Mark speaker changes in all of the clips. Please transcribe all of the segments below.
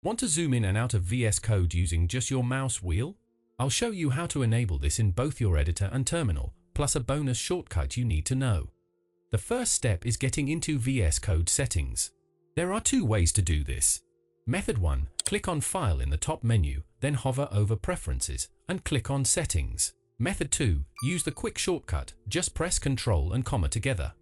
Speaker 1: Want to zoom in and out of VS Code using just your mouse wheel? I'll show you how to enable this in both your editor and terminal, plus a bonus shortcut you need to know. The first step is getting into VS Code settings. There are two ways to do this. Method 1, click on File in the top menu, then hover over Preferences and click on Settings. Method 2, use the quick shortcut, just press Ctrl and comma together.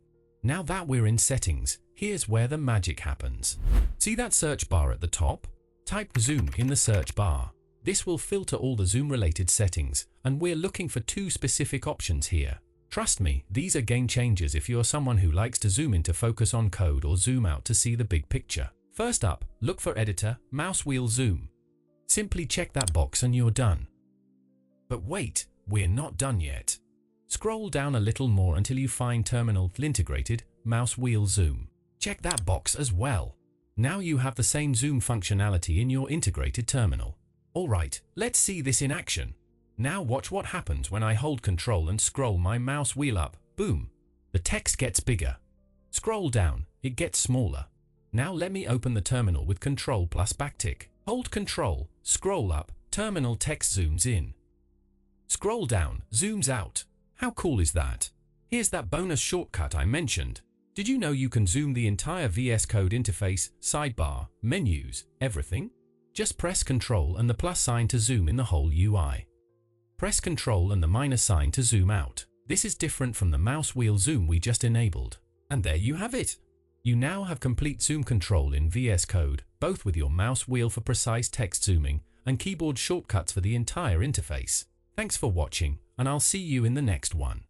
Speaker 1: Now that we're in Settings, here's where the magic happens. See that search bar at the top? Type Zoom in the search bar. This will filter all the zoom-related settings, and we're looking for two specific options here. Trust me, these are game changers if you're someone who likes to zoom in to focus on code or zoom out to see the big picture. First up, look for Editor, Mouse Wheel Zoom. Simply check that box and you're done. But wait, we're not done yet. Scroll down a little more until you find Terminal Integrated Mouse Wheel Zoom. Check that box as well. Now you have the same zoom functionality in your integrated terminal. Alright, let's see this in action. Now watch what happens when I hold Ctrl and scroll my mouse wheel up. Boom! The text gets bigger. Scroll down, it gets smaller. Now let me open the terminal with Ctrl plus backtick. Hold Ctrl, scroll up, terminal text zooms in. Scroll down, zooms out. How cool is that? Here's that bonus shortcut I mentioned. Did you know you can zoom the entire VS Code interface, sidebar, menus, everything? Just press Ctrl and the plus sign to zoom in the whole UI. Press Ctrl and the minus sign to zoom out. This is different from the mouse wheel zoom we just enabled. And there you have it. You now have complete zoom control in VS Code, both with your mouse wheel for precise text zooming and keyboard shortcuts for the entire interface. Thanks for watching, and I'll see you in the next one.